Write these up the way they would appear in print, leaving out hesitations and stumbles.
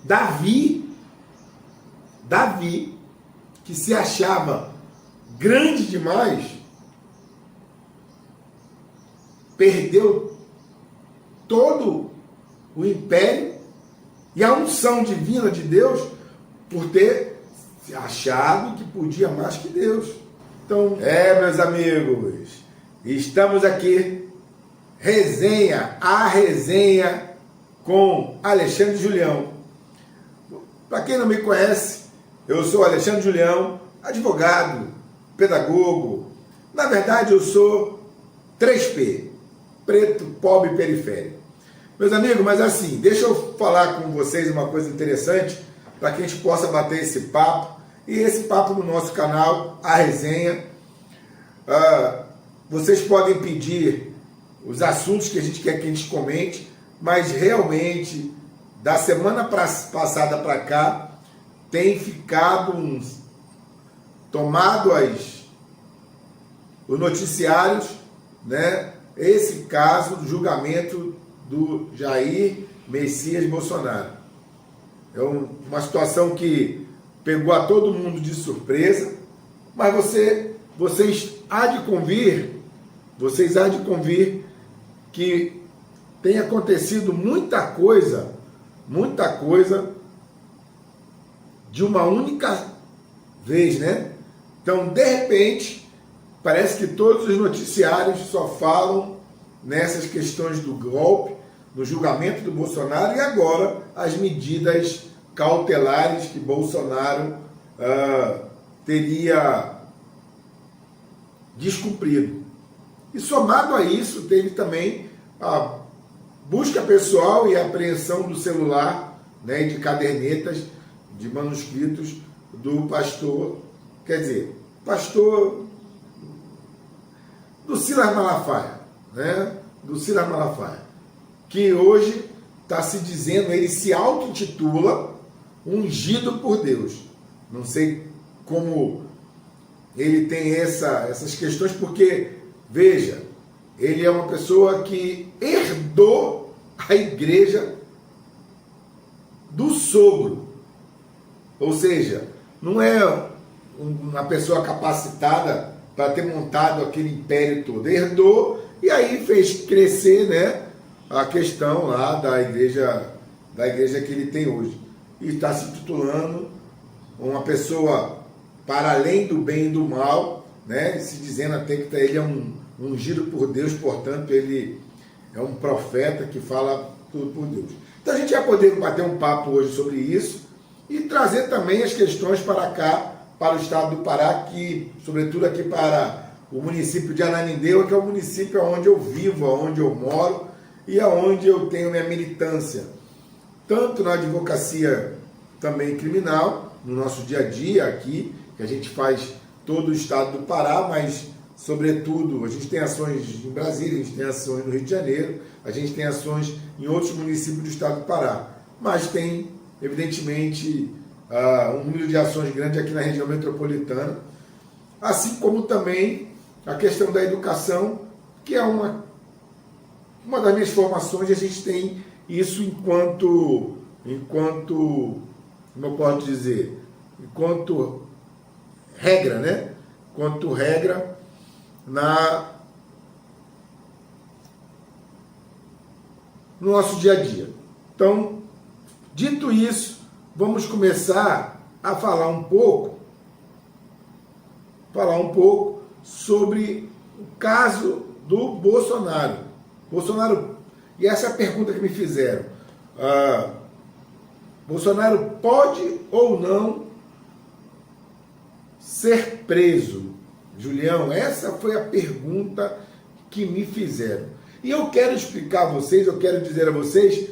Davi, que se achava grande demais, perdeu todo o império e a unção divina de Deus por ter se achado que podia mais que Deus. Então, meus amigos, estamos aqui, a resenha com Alexandre Julião. Para quem não me conhece, eu sou Alexandre Julião, advogado, pedagogo. Na verdade, eu sou 3P, preto, pobre e periférico. Meus amigos, mas assim, deixa eu falar com vocês uma coisa interessante para que a gente possa bater esse papo. E esse papo no nosso canal, a resenha. Vocês podem pedir os assuntos que a gente quer que a gente comente, mas realmente, da semana passada para cá, tem ficado tomado os noticiários, né? Esse caso do julgamento do Jair Messias Bolsonaro. É uma situação que pegou a todo mundo de surpresa, mas vocês há de convir que tem acontecido muita coisa de uma única vez, né? Então, de repente, parece que todos os noticiários só falam nessas questões do golpe, no julgamento do Bolsonaro e agora as medidas cautelares que Bolsonaro teria descumprido. E somado a isso, teve também a busca pessoal e a apreensão do celular, né, e de cadernetas, de manuscritos do pastor, pastor do Silas Malafaia, né, do Silas Malafaia, que hoje está se dizendo, ele se auto-intitula ungido por Deus. Não sei como ele tem essas questões, porque, veja, ele é uma pessoa que herdou a igreja do sogro. Ou seja, não é uma pessoa capacitada para ter montado aquele império todo. Herdou e aí fez crescer, né, a questão lá da igreja que ele tem hoje. E está se titulando uma pessoa para além do bem e do mal, né, se dizendo até que ele é um ungido por Deus, portanto, ele é um profeta que fala tudo por Deus. Então a gente vai poder bater um papo hoje sobre isso e trazer também as questões para cá, para o estado do Pará, que, sobretudo aqui para o município de Ananindeua, que é o município onde eu vivo, onde eu moro e onde eu tenho minha militância, tanto na advocacia também criminal, no nosso dia a dia aqui, que a gente faz todo o estado do Pará, mas, sobretudo, a gente tem ações em Brasília, a gente tem ações no Rio de Janeiro, a gente tem ações em outros municípios do estado do Pará, mas tem, evidentemente, um número de ações grande aqui na região metropolitana, assim como também a questão da educação, que é uma das minhas formações, a gente tem isso enquanto, como eu posso dizer, enquanto regra, né? Enquanto regra no nosso dia a dia. Então, dito isso, vamos começar a falar um pouco sobre o caso do Bolsonaro. E essa é a pergunta que me fizeram. Bolsonaro pode ou não ser preso? Julião, essa foi a pergunta que me fizeram. E eu quero explicar a vocês, eu quero dizer a vocês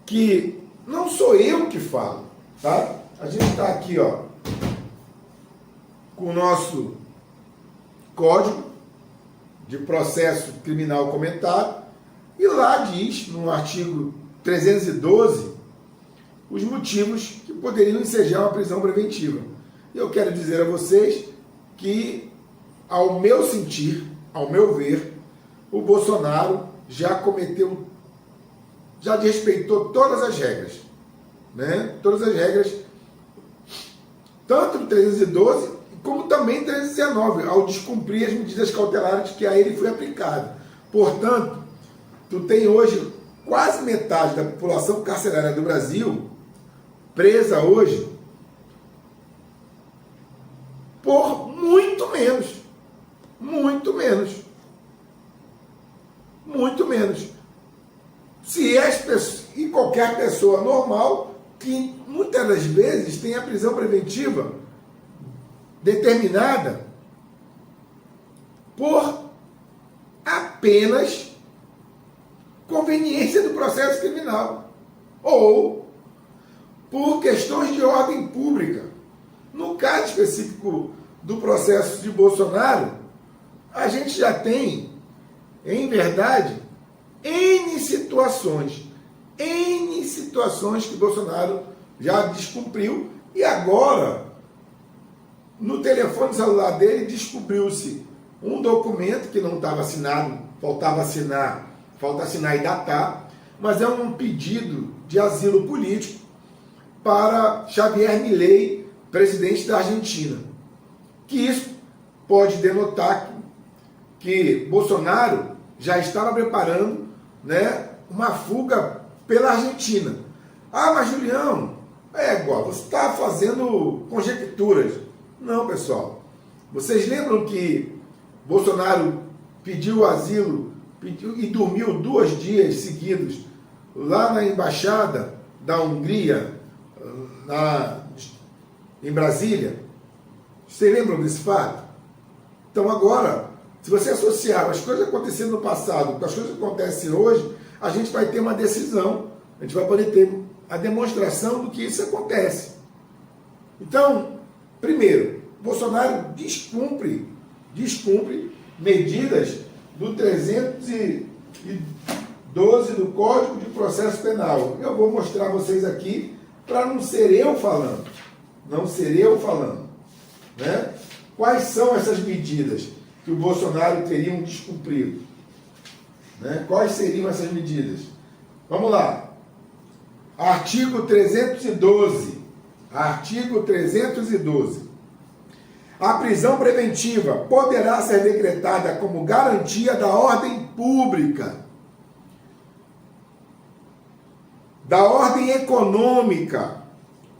que não sou eu que falo, tá? A gente está aqui, ó, com o nosso Código de Processo Criminal comentado, e lá diz, no artigo 312, os motivos que poderiam ensejar uma prisão preventiva. E eu quero dizer a vocês que, ao meu sentir, ao meu ver, o Bolsonaro já desrespeitou todas as regras. né? Todas as regras, tanto do 312 como também 319, ao descumprir as medidas cautelares que a ele foi aplicada. Portanto, tu tem hoje quase metade da população carcerária do Brasil presa hoje por muito menos. Muito menos. Muito menos. Se as pessoas, e qualquer pessoa normal, que muitas das vezes tem a prisão preventiva determinada por apenas conveniência do processo criminal ou por questões de ordem pública. No caso específico do processo de Bolsonaro, a gente já tem, em verdade, N situações que Bolsonaro já descumpriu, e agora, no telefone celular dele, descobriu-se um documento que não estava assinado, falta assinar e datar, mas é um pedido de asilo político para Javier Milei, presidente da Argentina. Que isso pode denotar que Bolsonaro já estava preparando, né, uma fuga pela Argentina. Ah, mas Julião, igual, você está fazendo conjecturas. Não, pessoal. Vocês lembram que Bolsonaro pediu asilo e dormiu 2 dias seguidos lá na embaixada da Hungria, em Brasília? Vocês lembram desse fato? Então agora, se você associar as coisas acontecendo no passado com as coisas que acontecem hoje, a gente vai ter uma decisão, a gente vai poder ter a demonstração do que isso acontece. Então, primeiro, Bolsonaro descumpre medidas do 312 do Código de Processo Penal. Eu vou mostrar a vocês aqui para não ser eu falando, né? Quais são essas medidas que o Bolsonaro teria descumprido? Né? Quais seriam essas medidas? Vamos lá. Artigo 312. Artigo 312. A prisão preventiva poderá ser decretada como garantia da ordem pública, da ordem econômica,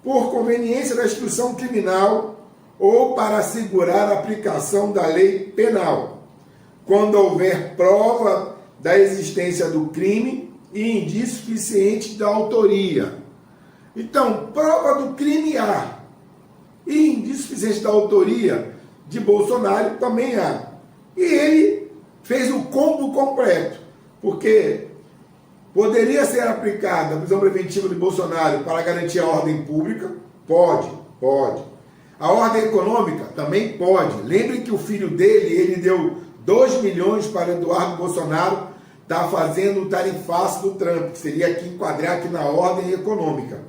por conveniência da instituição criminal ou para assegurar a aplicação da lei penal, quando houver prova da existência do crime e indício suficiente da autoria. Então, prova do crime há, e indício suficiente da autoria de Bolsonaro também há. E ele fez o combo completo, porque poderia ser aplicada a prisão preventiva de Bolsonaro para garantir a ordem pública? Pode. A ordem econômica? Também pode. Lembrem que o filho dele, ele deu 2 milhões para Eduardo Bolsonaro, está fazendo o tarifaço do Trump, que seria aqui enquadrar aqui na ordem econômica.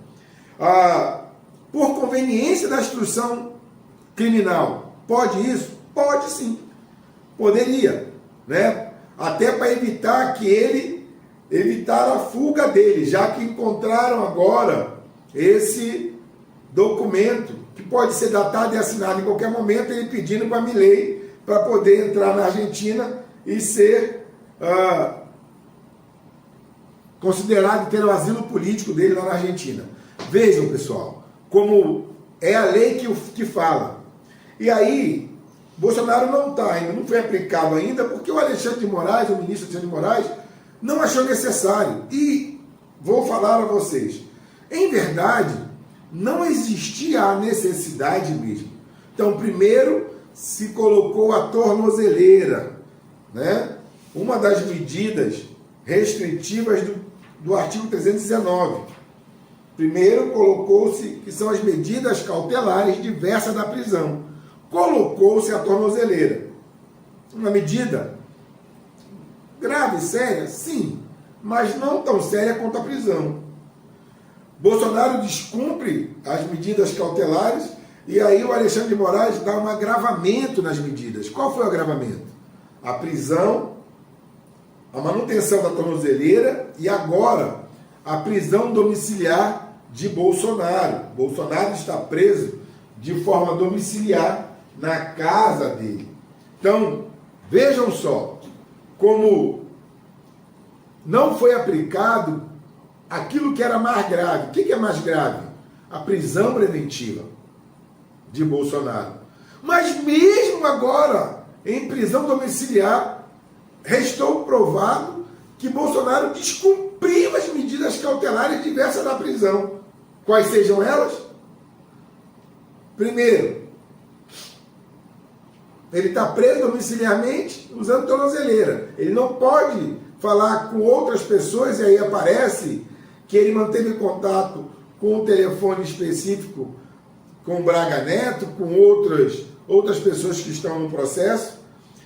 Por conveniência da instrução criminal, pode isso? Pode sim. Poderia, né? Até para evitar a fuga dele, já que encontraram agora esse documento, que pode ser datado e assinado em qualquer momento, ele pedindo para Milei para poder entrar na Argentina e ser considerado ter o asilo político dele lá na Argentina. Vejam, pessoal, como é a lei que fala. E aí, Bolsonaro ainda não foi aplicado ainda, porque o Alexandre de Moraes, o ministro Alexandre de Moraes, não achou necessário. E vou falar a vocês, em verdade, não existia a necessidade mesmo. Então, primeiro, se colocou a tornozeleira, né? Uma das medidas restritivas do artigo 319. Primeiro, colocou-se que são as medidas cautelares diversas da prisão. Colocou-se a tornozeleira. Uma medida grave, séria? Sim, mas não tão séria quanto a prisão. Bolsonaro descumpre as medidas cautelares e aí o Alexandre de Moraes dá um agravamento nas medidas. Qual foi o agravamento? A prisão, a manutenção da tornozeleira e agora a prisão domiciliar de Bolsonaro. Bolsonaro está preso de forma domiciliar na casa dele. Então, vejam só como não foi aplicado aquilo que era mais grave. O que é mais grave? A prisão preventiva de Bolsonaro. Mas mesmo agora, em prisão domiciliar, restou provado que Bolsonaro descumpriu as medidas cautelares diversas da prisão. Quais sejam elas? Primeiro, ele está preso domiciliarmente usando tornozeleira. Ele não pode falar com outras pessoas, e aí aparece que ele manteve contato com um telefone específico com o Braga Neto, com outras pessoas que estão no processo,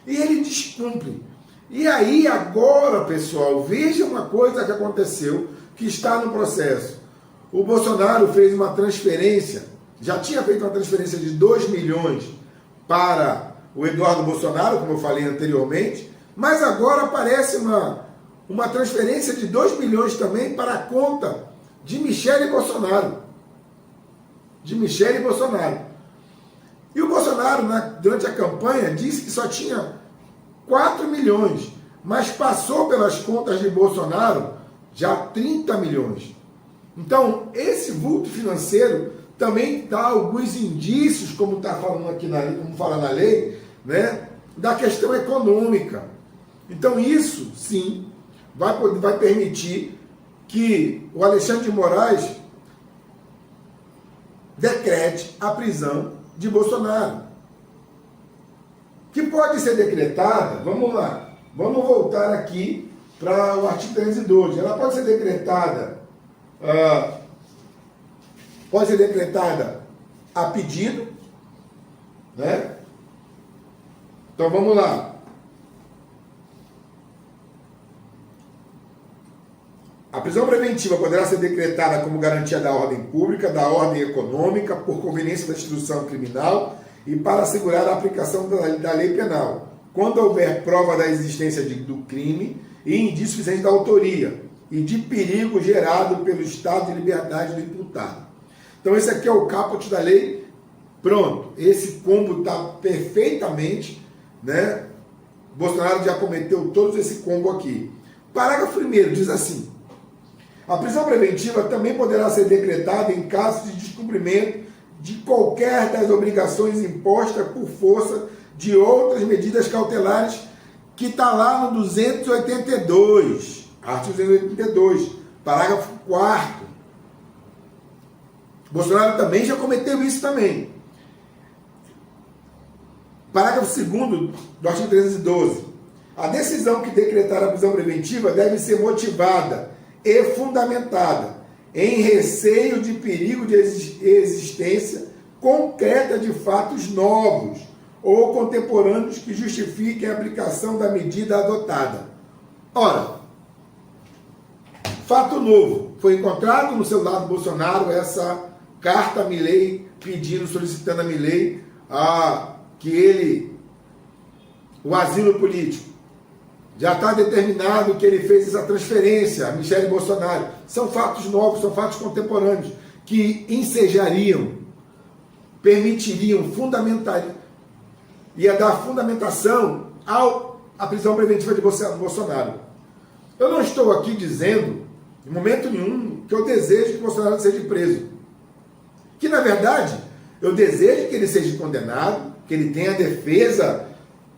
e ele descumpre. E aí agora, pessoal, veja uma coisa que aconteceu, que está no processo. O Bolsonaro fez uma transferência, já tinha feito uma transferência de 2 milhões para o Eduardo Bolsonaro, como eu falei anteriormente, mas agora aparece uma transferência de 2 milhões também para a conta de Michele Bolsonaro. E o Bolsonaro, durante a campanha, disse que só tinha 4 milhões, mas passou pelas contas de Bolsonaro já 30 milhões. Então, esse vulto financeiro também dá alguns indícios, como está falando aqui como fala na lei, né, da questão econômica. Então, isso, sim, vai permitir que o Alexandre de Moraes decrete a prisão de Bolsonaro, que pode ser decretada, vamos lá, vamos voltar aqui para o artigo 312, ela pode ser decretada, a pedido, né? Então vamos lá. A prisão preventiva poderá ser decretada como garantia da ordem pública, da ordem econômica, por conveniência da instrução criminal e para assegurar a aplicação da lei penal, quando houver prova da existência do crime e indício suficiente da autoria e de perigo gerado pelo estado de liberdade do imputado. Então esse aqui é o caput da lei. Pronto, esse combo está perfeitamente, né? Bolsonaro já cometeu todo esse combo aqui. Parágrafo 1º diz assim: a prisão preventiva também poderá ser decretada em caso de descumprimento de qualquer das obrigações impostas por força de outras medidas cautelares, que está lá no 282, artigo 282, parágrafo 4º. Bolsonaro também já cometeu isso também. Parágrafo 2º do artigo 312. A decisão que decretar a prisão preventiva deve ser motivada e fundamentada em receio de perigo de existência concreta de fatos novos ou contemporâneos que justifiquem a aplicação da medida adotada. Ora, fato novo, foi encontrado no celular do Bolsonaro essa carta a Milei solicitando a Milei o asilo político. Já está determinado que ele fez essa transferência a Michele Bolsonaro. São fatos novos, são fatos contemporâneos, que ensejariam, permitiriam, ia dar fundamentação à prisão preventiva de Bolsonaro. Eu não estou aqui dizendo, em momento nenhum, que eu desejo que Bolsonaro seja preso. Que, na verdade, eu desejo que ele seja condenado, que ele tenha defesa,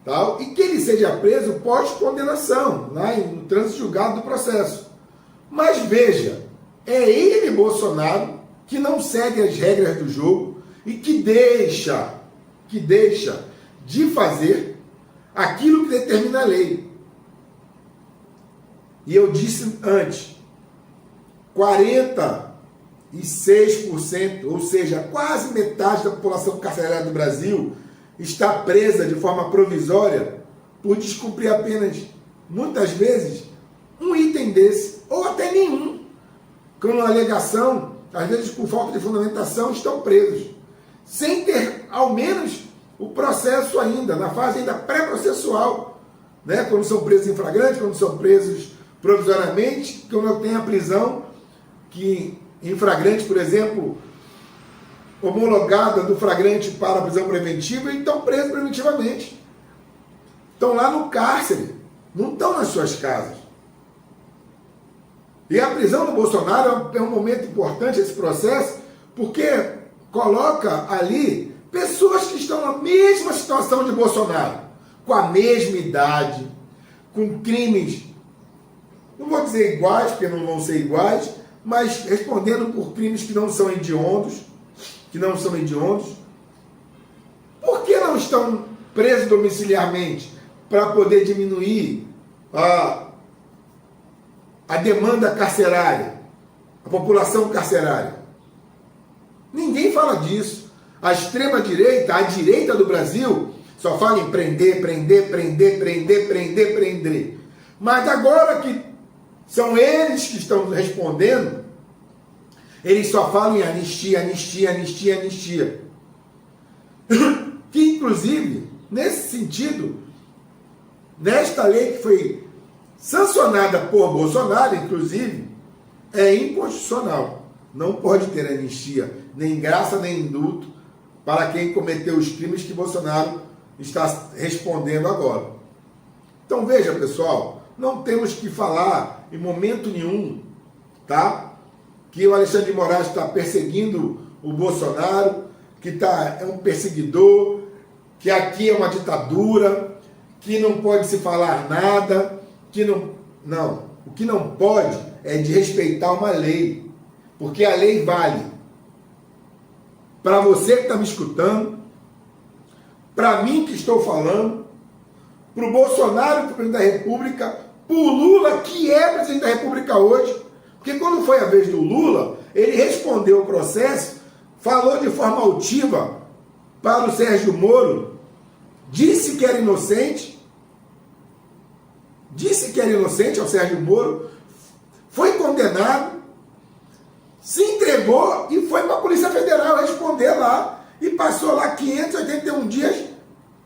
tal, e que ele seja preso pós-condenação, lá no trânsito julgado do processo. Mas veja, é ele, Bolsonaro, que não segue as regras do jogo e que deixa de fazer aquilo que determina a lei. E eu disse antes, 46%, ou seja, quase metade da população carcerária do Brasil está presa de forma provisória por descumprir apenas, muitas vezes, um item desse, ou até nenhum. Com alegação, às vezes por falta de fundamentação, estão presos, sem ter, ao menos, o processo ainda, na fase ainda pré-processual, né? Quando são presos em flagrante, quando são presos provisoriamente, quando tem a prisão, que em flagrante, por exemplo, homologada do flagrante para a prisão preventiva e estão presos preventivamente. Estão lá no cárcere, não estão nas suas casas. E a prisão do Bolsonaro é um momento importante esse processo, porque coloca ali pessoas que estão na mesma situação de Bolsonaro, com a mesma idade, com crimes, não vou dizer iguais, porque não vão ser iguais, mas respondendo por crimes que não são hediondos, Por que não estão presos domiciliarmente? Para poder diminuir a demanda carcerária, a população carcerária. Ninguém fala disso. A extrema-direita, a direita do Brasil, só fala em prender. Mas agora que são eles que estão respondendo, eles só falam em anistia. Que, inclusive, nesse sentido, nesta lei que foi sancionada por Bolsonaro, inclusive, é inconstitucional. Não pode ter anistia, nem graça, nem indulto para quem cometeu os crimes que Bolsonaro está respondendo agora. Então veja, pessoal, não temos que falar em momento nenhum, tá? Que o Alexandre de Moraes está perseguindo o Bolsonaro, que é um perseguidor, que aqui é uma ditadura, que não pode se falar nada, que não... Não, o que não pode é de respeitar uma lei, porque a lei vale para você que está me escutando, para mim que estou falando, para o Bolsonaro, que é presidente da República, para o Lula, que é presidente da República hoje, porque quando foi a vez do Lula, ele respondeu o processo, falou de forma altiva para o Sérgio Moro, disse que era inocente ao Sérgio Moro, foi condenado, se entregou e foi para a Polícia Federal responder lá, e passou lá 581 dias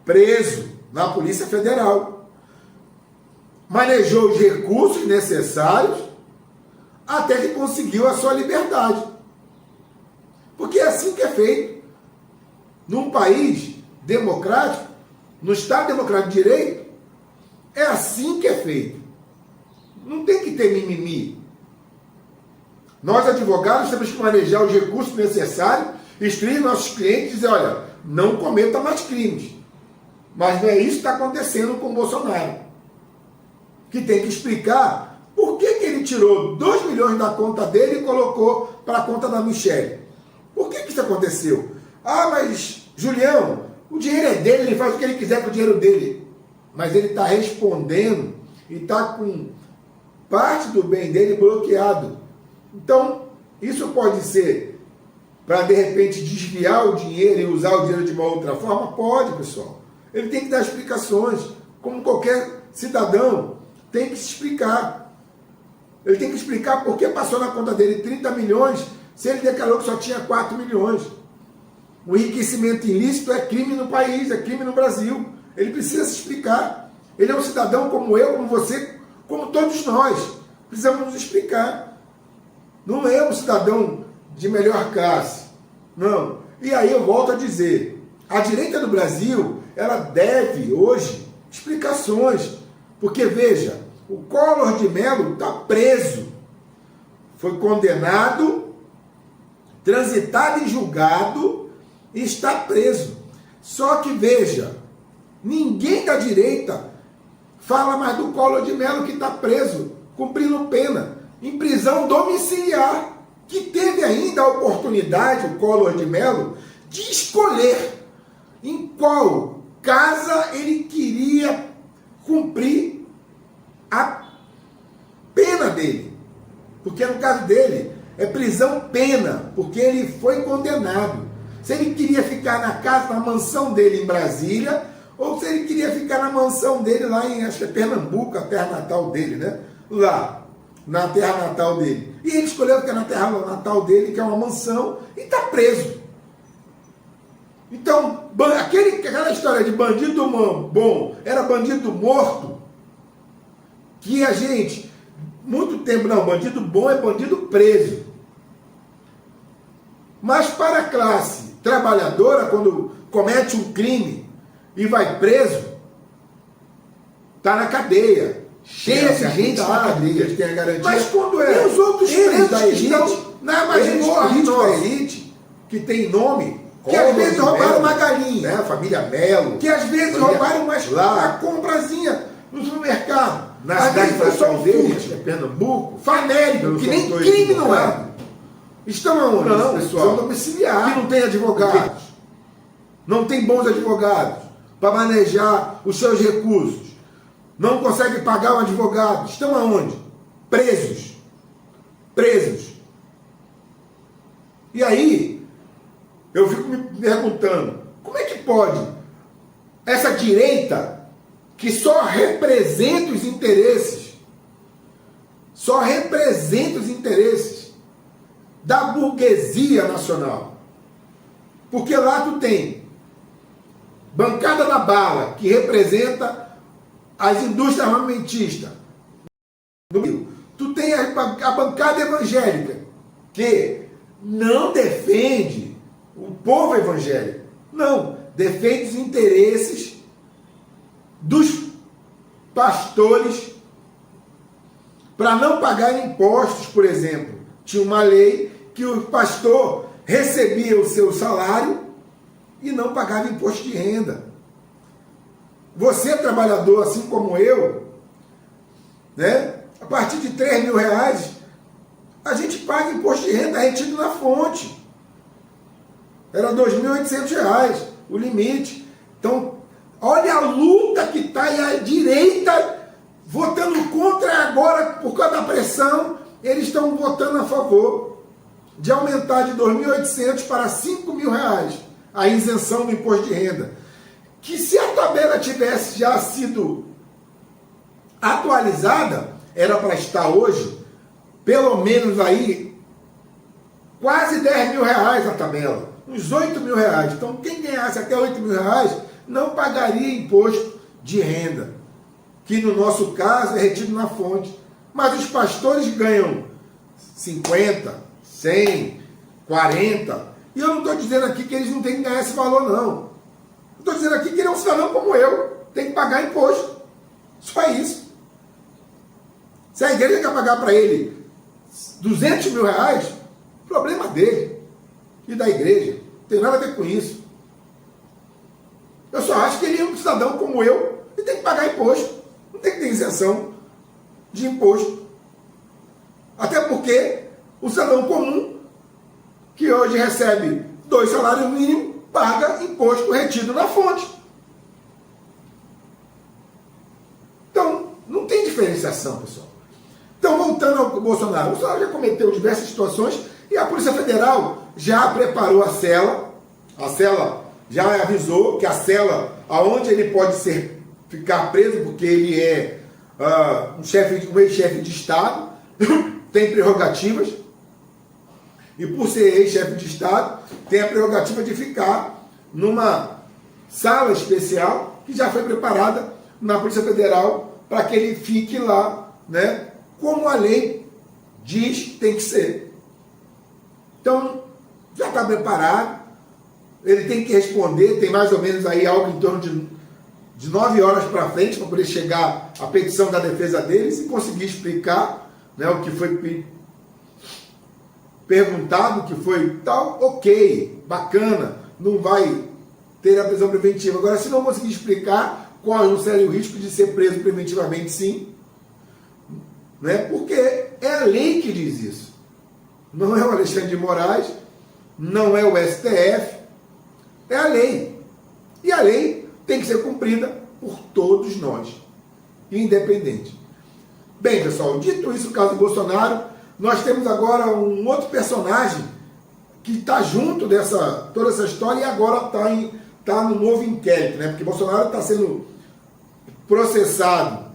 preso na Polícia Federal. Manejou os recursos necessários até que conseguiu a sua liberdade. Porque é assim que é feito. Num país democrático, no Estado Democrático de Direito, é assim que é feito. Não tem que ter mimimi. Nós, advogados, temos que manejar os recursos necessários, instruir nossos clientes e dizer, olha, não cometa mais crimes. Mas não é isso que está acontecendo com o Bolsonaro. Que tem que explicar por que ele tirou 2 milhões da conta dele e colocou para a conta da Michelle. Por que isso aconteceu? Ah, mas, Julião, o dinheiro é dele, ele faz o que ele quiser com o dinheiro dele. Mas ele está respondendo e está com parte do bem dele bloqueado. Então, isso pode ser para, de repente, desviar o dinheiro e usar o dinheiro de uma outra forma? Pode, pessoal. Ele tem que dar explicações, como qualquer cidadão tem que se explicar. Ele tem que explicar por que passou na conta dele 30 milhões, se ele declarou que só tinha 4 milhões. O enriquecimento ilícito é crime no país, é crime no Brasil. Ele precisa se explicar. Ele é um cidadão como eu, como você, como todos nós. Precisamos nos explicar. Não é um cidadão de melhor classe. Não. E aí eu volto a dizer, a direita do Brasil, ela deve hoje explicações. Porque, veja, o Collor de Mello está preso. Foi condenado, transitado em julgado e está preso. Só que, veja, ninguém da direita fala mais do Collor de Mello, que está preso, cumprindo pena, em prisão domiciliar, que teve ainda a oportunidade, o Collor de Mello, de escolher em qual casa ele queria cumprir a pena dele. Porque no caso dele, é prisão-pena, porque ele foi condenado. Se ele queria ficar na casa, na mansão dele em Brasília, ou se ele queria ficar na mansão dele lá em, acho que é Pernambuco, a terra natal dele, né? Lá, na terra natal dele. E ele escolheu ficar na terra natal dele, que é uma mansão, e está preso. Então, aquela história de bandido bom era bandido morto, que a gente, muito tempo, não, bandido bom é bandido preso. Mas para a classe trabalhadora, quando comete um crime e vai preso, está na cadeia. Cheia de gente na cadeia. Eles têm a garantia. Mas quando é os outros eles da que elite, estão na masmorra da elite, que tem nome, que Collor às vezes de roubaram Mello, uma galinha, né? A família Melo, que às vezes família roubaram lá, uma comprazinha no supermercado. na Às cidade vezes foi só um deles, furto. é Pernambuco, Famélico, que nem crime não é. Estão aonde, não, pessoal? são domiciliar. Que não tem advogados. Não tem bons advogados para manejar os seus recursos. Não consegue pagar um advogado. Estão aonde? Presos. Presos. E aí, eu fico me perguntando, como é que pode essa direita que só representa os interesses, da burguesia nacional? Porque lá tu tem bancada da bala, que representa as indústrias armamentistas. Tu tem a bancada evangélica, que não defende o povo evangélico. Não, defende os interesses dos pastores para não pagar impostos, por exemplo. Tinha uma lei que o pastor recebia o seu salário e não pagava imposto de renda. Você, trabalhador, assim como eu, né? A partir de R$3.000, a gente paga imposto de renda retido na fonte. Era R$2.800 o limite. Então, olha a luta que está aí, a direita votando contra agora, por causa da pressão, eles estão votando a favor de aumentar de R$2.800 para R$5.000 a isenção do imposto de renda. Que se a tabela tivesse já sido atualizada, era para estar hoje, pelo menos aí, quase R$10.000 a tabela, uns R$8.000. Então, quem ganhasse até R$8.000 não pagaria imposto de renda, que no nosso caso é retido na fonte. Mas os pastores ganham 50, 100, 40. E eu não estou dizendo aqui que eles não têm que ganhar esse valor, não. Estou dizendo aqui que ele é um cidadão como eu, tem que pagar imposto. Só isso. Se a igreja quer pagar para ele R$200.000, problema dele e da igreja. Não tem nada a ver com isso. Eu só acho que ele é um cidadão como eu e tem que pagar imposto. Não tem que ter isenção de imposto. Até porque o cidadão comum, que hoje recebe 2 salários mínimos, paga imposto retido na fonte. Então, não tem diferenciação, pessoal. Então, voltando ao Bolsonaro. O Bolsonaro já cometeu diversas situações e a Polícia Federal já preparou a cela. A cela já avisou que a cela, aonde ele pode ficar preso, porque ele é um ex-chefe de Estado, tem prerrogativas. E por ser ex-chefe de Estado, tem a prerrogativa de ficar numa sala especial que já foi preparada na Polícia Federal para que ele fique lá, né, como a lei diz que tem que ser. Então, já está preparado, ele tem que responder, tem mais ou menos aí algo em torno de 9 horas para frente para poder chegar a petição da defesa deles e conseguir explicar, né, o que foi perguntado, o que foi tal, ok, bacana, não vai ter a prisão preventiva. Agora, se não conseguir explicar, corre um sério risco de ser preso preventivamente, sim, né? Porque é a lei que diz isso. Não é o Alexandre de Moraes, não é o STF, é a lei. E a lei tem que ser cumprida por todos nós, independente. Bem, pessoal, dito isso, o caso do Bolsonaro, nós temos agora um outro personagem que está junto dessa toda essa história e agora está no novo inquérito, né? Porque Bolsonaro está sendo processado,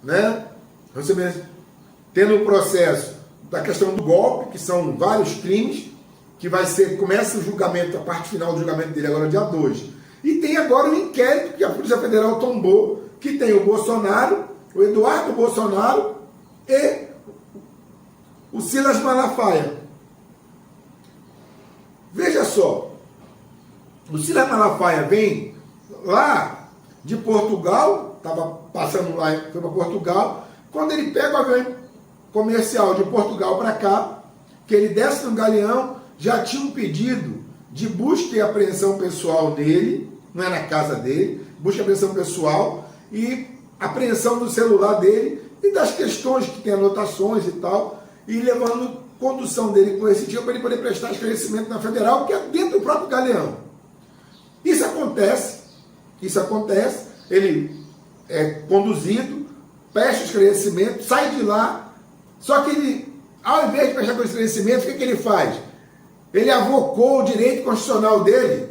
né? Tendo o processo da questão do golpe, que são vários crimes, que começa o julgamento, a parte final do julgamento dele agora dia 2. E tem agora o inquérito que a Polícia Federal tombou, que tem o Bolsonaro, o Eduardo Bolsonaro e o Silas Malafaia. só, o Silas Malafaia vem lá de Portugal, estava passando lá, foi para Portugal, quando ele pega o avião comercial de Portugal para cá, que ele desce no galeão, já tinha um pedido de busca e apreensão pessoal nele, não é na casa dele, busca e apreensão pessoal e apreensão do celular dele e das questões que tem anotações e tal, e levando condução dele com esse dia para ele poder prestar esclarecimento na federal, que é dentro do próprio galeão. Isso acontece, ele é conduzido, presta esclarecimento, sai de lá, só que ele, ao invés de prestar esclarecimento, o que ele faz? Ele avocou o direito constitucional dele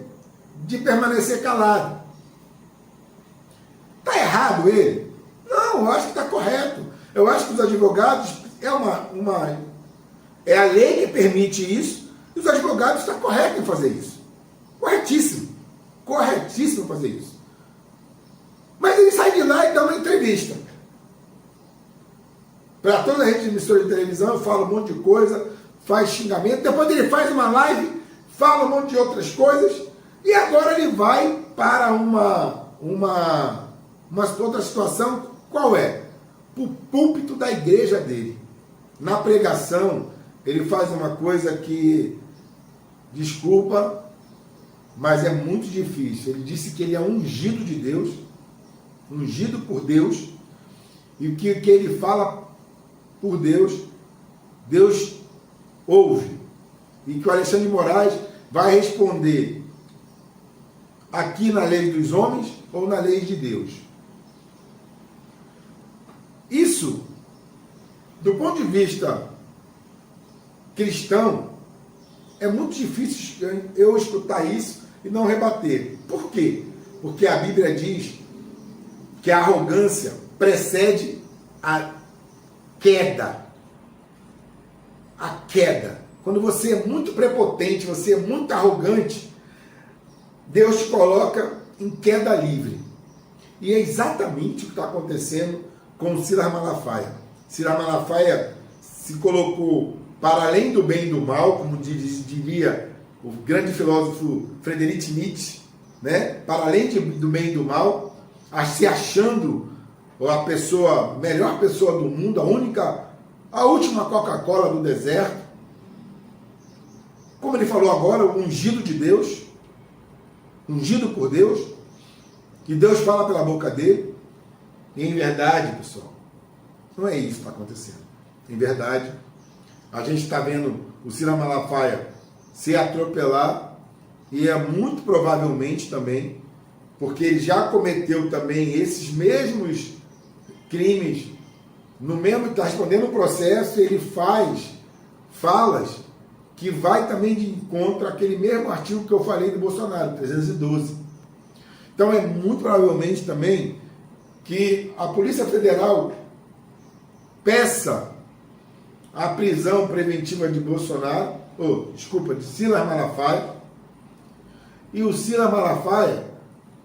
de permanecer calado. Está errado ele? Não, eu acho que está correto. Eu acho que os advogados, é a lei que permite isso, e os advogados estão corretos em fazer isso. Corretíssimo fazer isso. Mas ele sai de lá e dá uma entrevista. Para toda a rede de emissora de televisão, fala um monte de coisa, faz xingamento, depois ele faz uma live, fala um monte de outras coisas, e agora ele vai para uma outra situação. Qual é? O púlpito da igreja dele. Na pregação, ele faz uma coisa que, desculpa, mas é muito difícil. Ele disse que ele é ungido de Deus, ungido por Deus, e o que ele fala por Deus, Deus ouve. E que o Alexandre de Moraes vai responder aqui na lei dos homens ou na lei de Deus. Isso, do ponto de vista cristão, é muito difícil eu escutar isso e não rebater. Por quê? Porque a Bíblia diz que a arrogância precede a queda. A queda. Quando você é muito prepotente, você é muito arrogante, Deus te coloca em queda livre. E é exatamente o que está acontecendo com o Silas Malafaia. Silas Malafaia se colocou para além do bem e do mal, como diria o grande filósofo Friedrich Nietzsche, né? Para além do bem e do mal, se achando a melhor pessoa do mundo, a última Coca-Cola do deserto. Como ele falou agora, o ungido de Deus, ungido por Deus, que Deus fala pela boca dele. E em verdade, pessoal, não é isso que está acontecendo. Em verdade, a gente está vendo o Silas Malafaia se atropelar, e é muito provavelmente também, porque ele já cometeu também esses mesmos crimes, no mesmo, está respondendo o processo, ele faz falas que vai também de encontro àquele mesmo artigo que eu falei do Bolsonaro, 312. Então é muito provavelmente também que a Polícia Federal peça a prisão preventiva de de Silas Malafaia, e o Silas Malafaia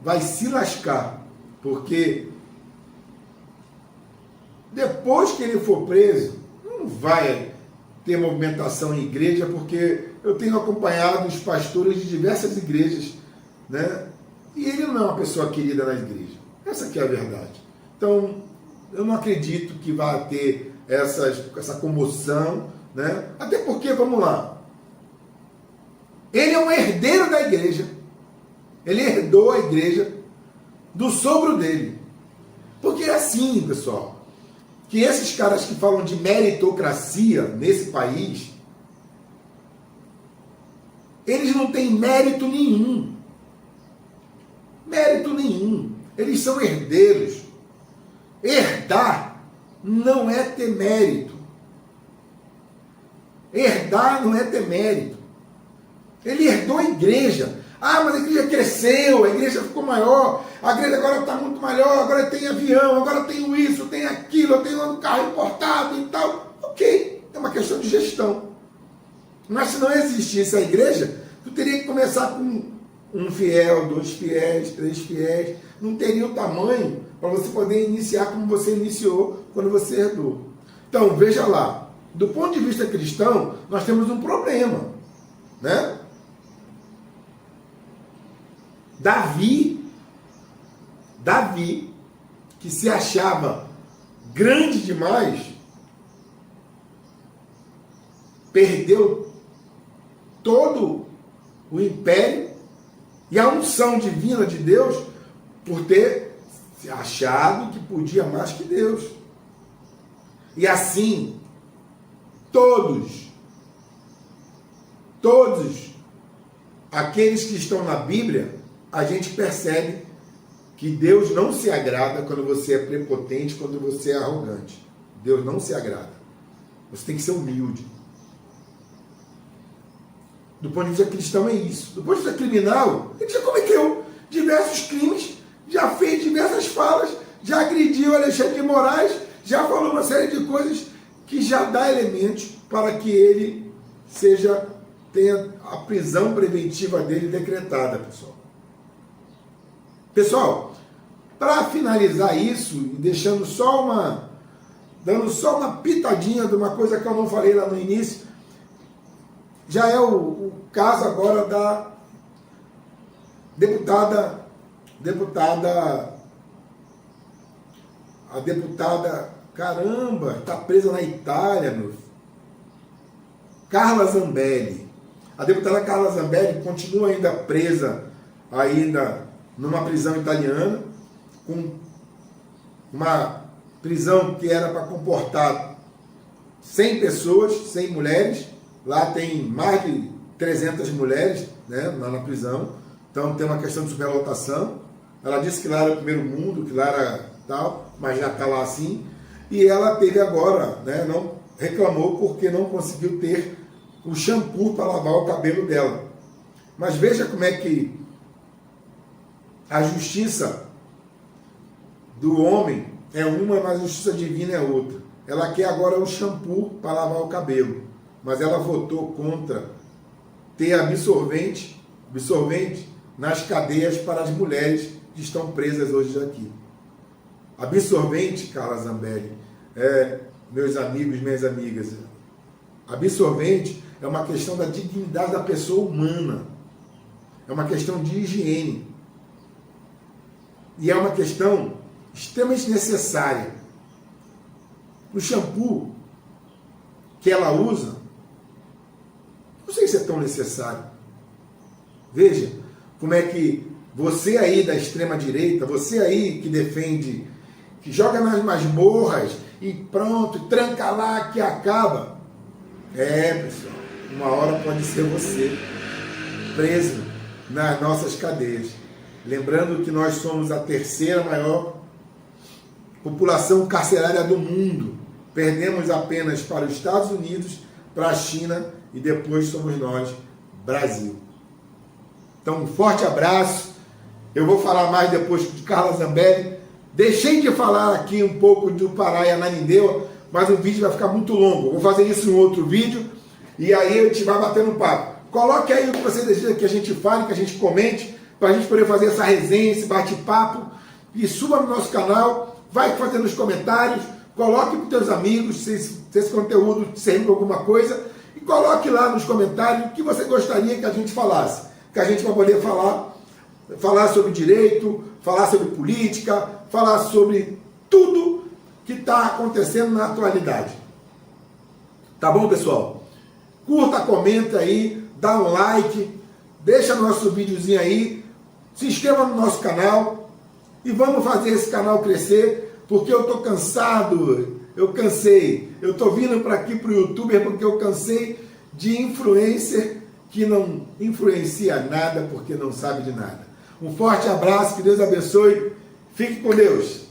vai se lascar, porque depois que ele for preso, não vai ter movimentação em igreja, porque eu tenho acompanhado os pastores de diversas igrejas, né? E ele não é uma pessoa querida na igreja. Essa que é a verdade. Então, eu não acredito que vai ter essa comoção, né? Até porque, vamos lá, ele é um herdeiro da igreja. Ele herdou a igreja do sogro dele. Porque é assim, pessoal, que esses caras que falam de meritocracia nesse país, eles não têm mérito nenhum. Mérito nenhum. Eles são herdeiros. Herdar não é ter mérito. Herdar não é ter mérito. Ele herdou a igreja. Ah, mas a igreja cresceu, a igreja ficou maior, a igreja agora está muito maior, agora tem avião, agora tem isso, tem aquilo, eu tenho um carro importado e tal. Ok, é uma questão de gestão. Mas se não existisse a igreja, tu teria que começar com um fiel, 2 fiéis, 3 fiéis. Não teria o tamanho para você poder iniciar como você iniciou quando você herdou. Então, veja lá, do ponto de vista cristão, nós temos um problema, né? Davi, que se achava grande demais, perdeu todo o império e a unção divina de Deus por ter se achado que podia mais que Deus. E assim, todos aqueles que estão na Bíblia, a gente percebe que Deus não se agrada quando você é prepotente, quando você é arrogante. Deus não se agrada. Você tem que ser humilde. Do ponto de vista cristão é isso. Do ponto de vista criminal, ele já cometeu diversos crimes, já fez diversas falas, já agrediu Alexandre de Moraes, já falou uma série de coisas que já dá elementos para que ele tenha a prisão preventiva dele decretada, pessoal. Pessoal, para finalizar isso, e dando só uma pitadinha de uma coisa que eu não falei lá no início, já é o caso agora da a deputada, caramba, está presa na Itália, meu filho. Carla Zambelli. A deputada Carla Zambelli continua ainda presa numa prisão italiana, com uma prisão que era para comportar 100 pessoas, 100 mulheres. Lá tem mais de 300 mulheres, né, lá na prisão. Então tem uma questão de superlotação. Ela disse que lá era o primeiro mundo, que lá era tal, mas já está lá assim. E ela teve agora, né, não reclamou porque não conseguiu ter o shampoo para lavar o cabelo dela. Mas veja como é que a justiça do homem é uma, mas a justiça divina é outra. Ela quer agora o shampoo para lavar o cabelo, mas ela votou contra ter absorvente nas cadeias para as mulheres que estão presas hoje aqui. Absorvente, Carla Zambelli, meus amigos, minhas amigas, absorvente é uma questão da dignidade da pessoa humana, é uma questão de higiene, e é uma questão extremamente necessária. O shampoo que ela usa, não sei se é tão necessário. Veja como é que você aí da extrema direita, você aí que defende, que joga nas masmorras e pronto, tranca lá que acaba. Pessoal, uma hora pode ser você preso nas nossas cadeias. Lembrando que nós somos a terceira maior população carcerária do mundo. Perdemos apenas para os Estados Unidos, para a China e depois somos nós, Brasil. Então, um forte abraço. Eu vou falar mais depois de Carla Zambelli. Deixei de falar aqui um pouco do Pará e Ananindeua, mas o vídeo vai ficar muito longo. Vou fazer isso em outro vídeo e aí a gente vai batendo um papo. Coloque aí o que você deseja que a gente fale, que a gente comente, para a gente poder fazer essa resenha, esse bate-papo. E suba no nosso canal, vai fazendo os comentários, coloque para os teus amigos se esse conteúdo serve para alguma coisa e coloque lá nos comentários o que você gostaria que a gente falasse. Que a gente vai poder falar sobre direito, falar sobre política, falar sobre tudo que está acontecendo na atualidade. Tá bom, pessoal? Curta, comenta aí, dá um like, deixa nosso videozinho aí, se inscreva no nosso canal e vamos fazer esse canal crescer, porque eu estou cansado, eu cansei. Eu estou vindo para aqui para o YouTuber porque eu cansei de influencer que não influencia nada porque não sabe de nada. Um forte abraço, que Deus abençoe, fique com Deus.